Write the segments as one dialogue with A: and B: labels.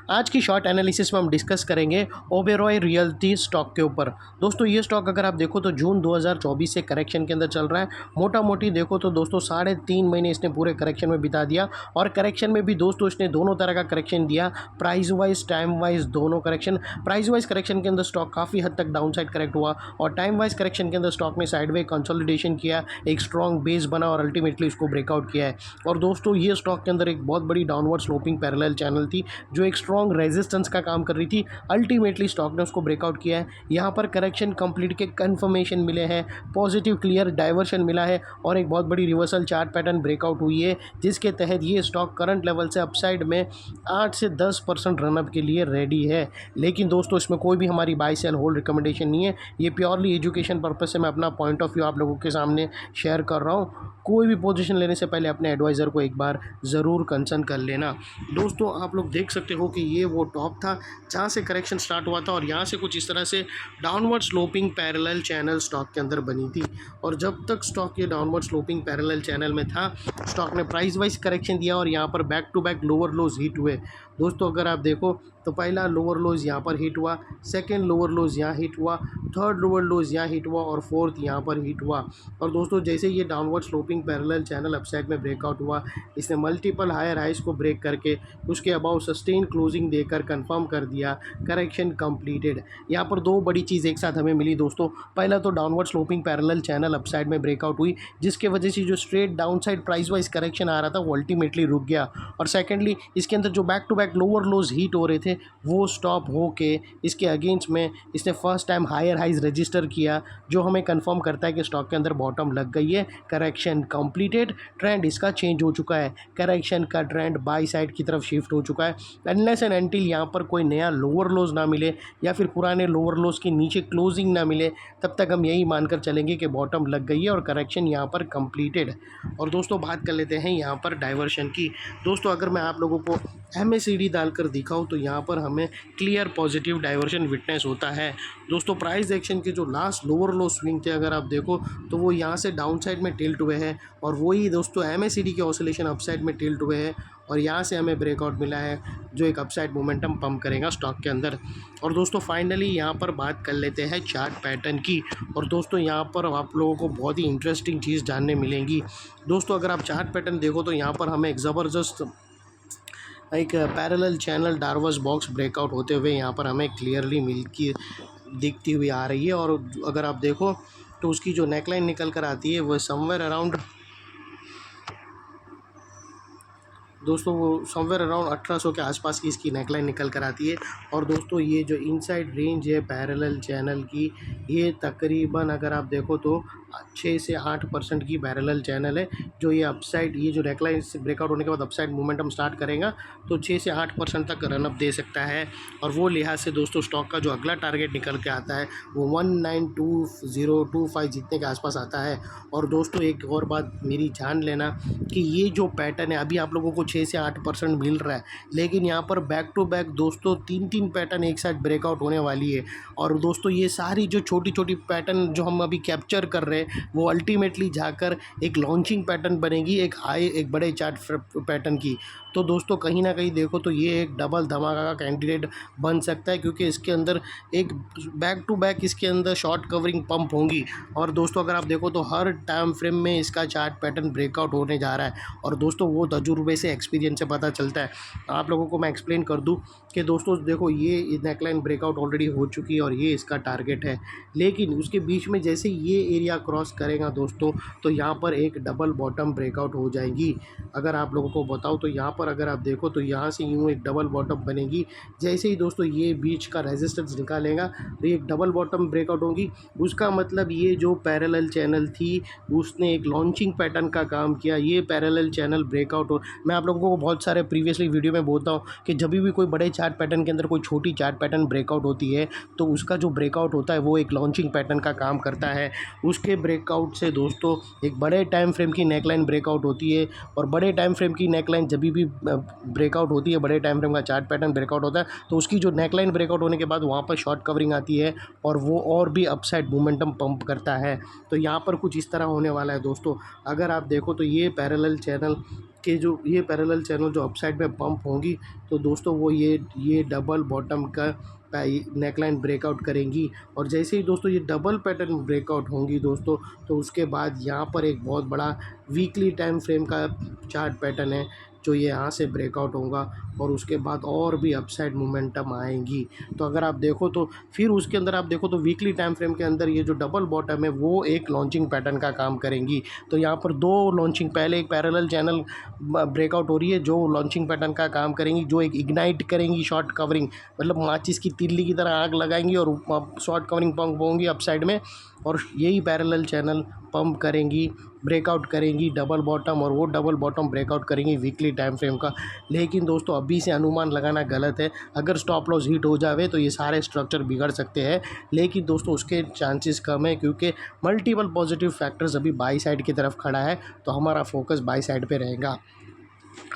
A: आज की short analysis में हम डिस्कस करेंगे ओबेरॉय रियल्टी स्टॉक के ऊपर। दोस्तों ये स्टॉक अगर आप देखो तो जून 2024 से करेक्शन के अंदर चल रहा है। मोटा मोटी देखो तो दोस्तों 3.5 महीने इसने पूरे करेक्शन में बिता दिया और करेक्शन में भी दोस्तों इसने दोनों तरह का करेक्शन दिया, प्राइस वाइज टाइम वाइज दोनों करेक्शन। प्राइस वाइज करेक्शन के अंदर स्टॉक काफ़ी हद तक डाउन साइड करेक्ट हुआ और टाइम वाइज करेक्शन के अंदर स्टॉक ने साइडवे कंसोलिडेशन किया, एक स्ट्रॉन्ग बेस बना और अल्टीमेटली इसको ब्रेकआउट किया है। और दोस्तों ये स्टॉक के अंदर एक बहुत बड़ी डाउनवर्ड स्लोपिंग पैरेलल चैनल थी जो एक स्ट्रॉन्ग रेजिस्टेंस का काम कर रही थी। अल्टीमेटली स्टॉक ने उसको ब्रेकआउट किया है। यहाँ पर करेक्शन कंप्लीट के कन्फर्मेशन मिले हैं, पॉजिटिव क्लियर डाइवर्शन मिला है और एक बहुत बड़ी रिवर्सल चार्ट पैटर्न ब्रेकआउट हुई है, जिसके तहत ये स्टॉक करंट लेवल से अपसाइड में 8 से 10% रनअप के लिए रेडी है। लेकिन दोस्तों इसमें कोई भी हमारी बाय सेल होल्ड रिकमेंडेशन नहीं है, ये प्योरली एजुकेशन पर्पज से मैं अपना पॉइंट ऑफ व्यू आप लोगों के सामने शेयर कर रहा हूँ। कोई भी पोजीशन लेने से पहले अपने एडवाइज़र को एक बार ज़रूर कंसल्ट कर लेना। दोस्तों आप लोग देख सकते हो कि ये वो टॉप था जहाँ से करेक्शन स्टार्ट हुआ था और यहाँ से कुछ इस तरह से downward sloping parallel channel stock के अंदर बनी थी। और जब तक स्टॉक ये डाउनवर्ड स्लोपिंग पैरेलल चैनल में था, स्टॉक ने प्राइस वाइज करेक्शन दिया और यहाँ पर back to back lower lows hit हुए। दोस्तों अगर आप देखो तो पहला लोअर लोज यहाँ पर हिट हुआ, सेकेंड लोअर लोज यहाँ हिट हुआ, थर्ड लोअर लोज यहाँ हिट हुआ और फोर्थ यहाँ पर हिट हुआ। और दोस्तों जैसे ये downward sloping parallel channel upside में ब्रेकआउट हुआ, इसने मल्टीपल हायर हाइज को ब्रेक करके उसके अबाउ सस्टेन क्लोजिंग देकर कंफर्म कर दिया, करेक्शन कंप्लीटेड। यहाँ पर दो बड़ी चीज़ एक साथ हमें मिली दोस्तों। पहला तो downward sloping parallel channel upside में ब्रेकआउट हुई, जिसके वजह से जो straight down side price wise correction आ रहा था वो अल्टीमेटली रुक गया। और सेकेंडली इसके अंदर जो back to back lower lows hit हो रहे थे वो स्टॉप हो के इसके अगेंस्ट में इसने first time higher highs register किया, जो हमें कंफर्म करता है कि स्टॉक के अंदर बॉटम लग गई है, करेक्शन कंप्लीटेड, ट्रेंड इसका चेंज हो चुका है, करेक्शन का ट्रेंड बाई साइड की तरफ शिफ्ट हो चुका है। अनलेस एंड अनटिल यहाँ पर कोई नया लोअर लोज ना मिले या फिर पुराने लोअर लोज के नीचे क्लोजिंग ना मिले, तब तक हम यही मानकर चलेंगे कि बॉटम लग गई है और करेक्शन यहाँ पर कंप्लीटेड। और दोस्तों बात कर लेते हैं यहाँ पर डाइवर्शन की। दोस्तों अगर मैं आप लोगों को MACD डालकर दिखाऊं तो यहाँ पर हमें क्लियर पॉजिटिव डाइवर्शन विटनेस होता है। दोस्तों प्राइस एक्शन के जो लास्ट लोअर लो स्विंग थे अगर आप देखो तो वो यहाँ से डाउन साइड में टिल्ट हुए हैं और वही दोस्तों MACD के ऑसिलेशन अपसाइड में टिल्ट हुए हैं और यहाँ से हमें ब्रेकआउट मिला है जो एक अपसाइड मोमेंटम पंप करेगा स्टॉक के अंदर। और दोस्तों फाइनली यहाँ पर बात कर लेते हैं चार्ट पैटर्न की। और दोस्तों यहाँ पर आप लोगों को बहुत ही इंटरेस्टिंग चीज़ जानने मिलेंगी। दोस्तों अगर आप चार्ट पैटर्न देखो तो यहाँ पर हमें एक ज़बरदस्त एक parallel channel Darvas box breakout होते हुए यहाँ पर हमें क्लियरली दिखती हुई आ रही है। और अगर आप देखो तो उसकी जो नेकलाइन निकल कर आती है वो समवेयर अराउंड दोस्तों वो समवेयर अराउंड 1800 के आसपास की इसकी नेकलाइन निकल कर आती है। और दोस्तों ये जो इनसाइड रेंज है पैरेलल चैनल की, ये तकरीबन अगर आप देखो तो 6 से 8% की पैरेलल चैनल है, जो ये अपसाइड ये जो नेकलाइन से ब्रेकआउट होने के बाद अपसाइड मोमेंटम स्टार्ट करेगा तो 6 से 8% तक रनअप दे सकता है। और वो लिहाज से दोस्तों स्टॉक का जो अगला टारगेट निकल के आता है वो 192025 जीतने के आसपास आता है। और दोस्तों एक और बात मेरी जान लेना कि ये जो पैटर्न है अभी आप लोगों को 6 से 8% मिल रहा है, लेकिन यहाँ पर बैक टू बैक दोस्तों 3 पैटर्न एक साथ ब्रेकआउट होने वाली है। और दोस्तों ये सारी जो छोटी छोटी पैटर्न जो हम अभी कैप्चर कर रहे हैं वो अल्टीमेटली जाकर एक लॉन्चिंग पैटर्न बनेगी एक बड़े चार्ट पैटर्न की। तो दोस्तों कहीं ना कहीं देखो तो ये एक डबल धमाका का कैंडिडेट बन सकता है, क्योंकि इसके अंदर एक बैक टू बैक इसके अंदर शॉर्ट कवरिंग पंप होंगी। और दोस्तों अगर आप देखो तो हर टाइम फ्रेम में इसका चार्ट पैटर्न ब्रेकआउट होने जा रहा है। और दोस्तों वो तजुर्बे से एक्सपीरियंस से पता चलता है। आप लोगों को मैं एक्सप्लेन कर दूं कि दोस्तों देखो ये नेकलाइन ब्रेकआउट ऑलरेडी हो चुकी है और ये इसका टारगेट है, लेकिन उसके बीच में जैसे ये एरिया क्रॉस करेगा दोस्तों तो यहाँ पर एक डबल बॉटम ब्रेकआउट हो जाएगी। अगर आप लोगों को बताओ तो यहाँ पर अगर आप देखो तो यहाँ से यूँ एक डबल बॉटम बनेगी। जैसे ही दोस्तों ये बीच का रेजिस्टेंस निकालेगा तो ये एक डबल बॉटम ब्रेकआउट होगी। उसका मतलब ये जो पैरेलल चैनल थी उसने एक लॉन्चिंग पैटर्न का काम किया, ये पैरेलल चैनल ब्रेकआउट हो। मैं आप लोगों को बहुत सारे प्रीवियसली वीडियो में बोलता हूँ कि जब भी कोई बड़े चार्ट पैटर्न के अंदर कोई छोटी चार्ट पैटर्न ब्रेकआउट होती है तो उसका जो ब्रेकआउट होता है वो एक लॉन्चिंग पैटर्न का काम करता है। उसके ब्रेकआउट से दोस्तों एक बड़े टाइम फ्रेम की नेकलाइन ब्रेकआउट होती है और बड़े टाइम फ्रेम की नेकलाइन जब भी ब्रेकआउट होती है, बड़े टाइम फ्रेम का चार्ट पैटर्न ब्रेकआउट होता है, तो उसकी जो नेकलाइन ब्रेकआउट होने के बाद वहाँ पर शॉर्ट कवरिंग आती है और वो और भी अपसाइड मोमेंटम पंप करता है। तो यहाँ पर कुछ इस तरह होने वाला है दोस्तों। अगर आप देखो तो ये पैरेलल चैनल जो अपसाइड में पंप होंगी, तो दोस्तों वो ये डबल बॉटम का नेकलाइन ब्रेकआउट करेंगी। और जैसे ही दोस्तों ये डबल पैटर्न ब्रेकआउट होंगी दोस्तों, तो उसके बाद यहाँ पर एक बहुत बड़ा वीकली टाइम फ्रेम का चार्ट पैटर्न है जो ये यहाँ से ब्रेकआउट होगा और उसके बाद और भी अपसाइड मोमेंटम आएंगी। तो अगर आप देखो तो फिर उसके अंदर आप देखो तो वीकली टाइम फ्रेम के अंदर ये जो डबल बॉटम है वो एक लॉन्चिंग पैटर्न का काम करेंगी। तो यहाँ पर दो लॉन्चिंग, पहले एक पैरेलल चैनल ब्रेकआउट हो रही है जो लॉन्चिंग पैटर्न का काम करेंगी, जो एक इग्नाइट करेंगी शॉर्ट कवरिंग, मतलब माचिस की तिल्ली की तरह आग लगाएंगी और शॉर्ट कवरिंग पंप होंगी अपसाइड में, और यही पैरेलल चैनल पंप करेंगी, ब्रेकआउट करेंगी डबल बॉटम, और वो डबल बॉटम ब्रेकआउट करेंगी वीकली टाइम फ्रेम का। लेकिन दोस्तों अभी से अनुमान लगाना गलत है। अगर स्टॉप लॉस हिट हो जावे तो ये सारे स्ट्रक्चर बिगड़ सकते हैं, लेकिन दोस्तों उसके चांसेस कम है क्योंकि मल्टीपल पॉजिटिव फैक्टर्स अभी बाई साइड की तरफ खड़ा है, तो हमारा फोकस बाई साइड पे रहेगा।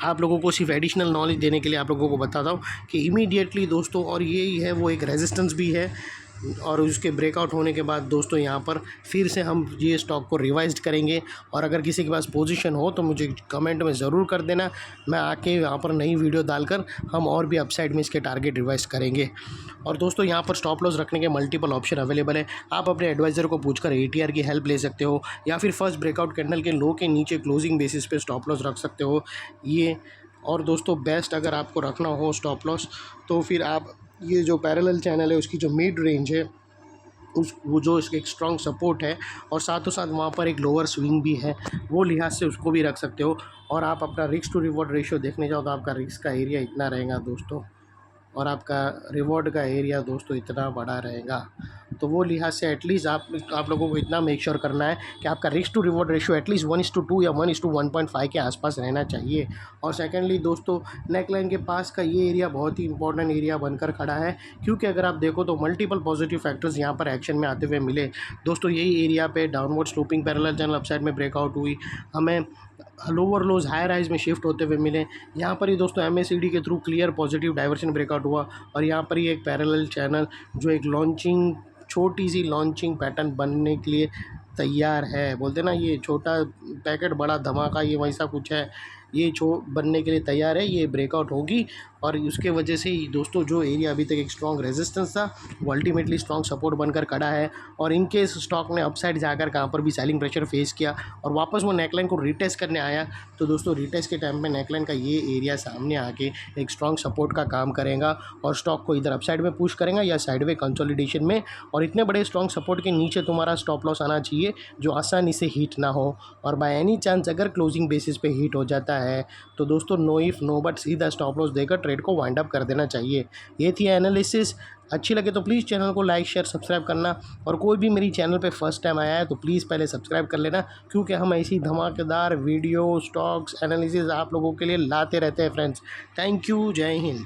A: आप लोगों को सिर्फ एडिशनल नॉलेज देने के लिए आप लोगों को बताता हूँ कि इमीडिएटली दोस्तों, और यही है वो एक रेजिस्टेंस भी है, और उसके ब्रेकआउट होने के बाद दोस्तों यहाँ पर फिर से हम ये स्टॉक को रिवाइज करेंगे। और अगर किसी के पास पोजीशन हो तो मुझे कमेंट में ज़रूर कर देना, मैं आके यहाँ पर नई वीडियो डालकर हम और भी अपसाइड में इसके टारगेट रिवाइज करेंगे। और दोस्तों यहाँ पर स्टॉप लॉस रखने के मल्टीपल ऑप्शन अवेलेबल है। आप अपने एडवाइज़र को पूछकर ATR की हेल्प ले सकते हो, या फिर फर्स्ट ब्रेकआउट कैंडल के लो के नीचे क्लोजिंग बेसिस पे स्टॉप लॉस रख सकते हो ये। और दोस्तों बेस्ट अगर आपको रखना हो स्टॉप लॉस, तो फिर आप ये जो पैरेलल चैनल है उसकी जो मिड रेंज है वो जो इसके एक स्ट्रॉन्ग सपोर्ट है, और साथों साथ वहाँ पर एक लोअर स्विंग भी है, वो लिहाज से उसको भी रख सकते हो। और आप अपना रिस्क टू रिवॉर्ड रेशियो देखने जाओ तो आपका रिस्क का एरिया इतना रहेगा दोस्तों, और आपका रिवॉर्ड का एरिया दोस्तों इतना बड़ा रहेगा। तो वो लिहाज से एटलीस्ट आप लोगों को इतना मेक श्योर करना है कि आपका risk to reward ratio at least 1:2 या 1:1.5 के आसपास रहना चाहिए। और सेकेंडली दोस्तों, नेकलाइन के पास का ये एरिया बहुत ही इंपॉर्टेंट एरिया बनकर खड़ा है, क्योंकि अगर आप देखो तो मल्टीपल पॉजिटिव फैक्टर्स यहाँ पर एक्शन में आते हुए मिले दोस्तों। यही एरिया पे downward sloping parallel channel upside में ब्रेकआउट हुई, हमें लोअर लोज हाई राइज में शिफ्ट होते हुए मिले। यहाँ पर ही दोस्तों MACD के through clear positive diversion breakout हुआ, और यहाँ पर ही एक पैरेलल चैनल जो एक लॉन्चिंग, छोटी सी लॉन्चिंग पैटर्न बनने के लिए तैयार है। बोलते ना ये छोटा पैकेट बड़ा धमाका, ये वैसा कुछ है, ये बनने के लिए तैयार है। ये ब्रेकआउट होगी, और उसके वजह से ही दोस्तों जो एरिया अभी तक एक स्ट्रॉन्ग रेजिस्टेंस था वो अल्टीमेटली स्ट्रॉन्ग सपोर्ट बनकर खड़ा है। और इन केस स्टॉक ने अपसाइड जाकर कहाँ पर भी सेलिंग प्रेशर फेस किया और वापस वो नेकलाइन को रिटेस्ट करने आया, तो दोस्तों रिटेस्ट के टाइम में नेकलाइन का ये एरिया सामने आके एक स्ट्रॉन्ग सपोर्ट का काम करेगा, और स्टॉक को इधर अपसाइड में पुश करेगा या साइडवे कंसोलिडेशन में। और इतने बड़े स्ट्रॉन्ग सपोर्ट के नीचे तुम्हारा स्टॉप लॉस आना चाहिए जो आसानी से हिट ना हो, और बाय एनी चांस अगर क्लोजिंग बेसिस पे हिट हो जाता है तो दोस्तों नो इफ नो बट सीधा स्टॉप लॉस देकर ट्रेड को वाइंड अप कर देना चाहिए। ये थी एनालिसिस। अच्छी लगे तो प्लीज़ चैनल को लाइक शेयर सब्सक्राइब करना, और कोई भी मेरी चैनल पे फर्स्ट टाइम आया है तो प्लीज़ पहले सब्सक्राइब कर लेना, क्योंकि हम ऐसी धमाकेदार वीडियो स्टॉक्स एनालिसिस आप लोगों के लिए लाते रहते हैं फ्रेंड्स। थैंक यू, जय हिंद।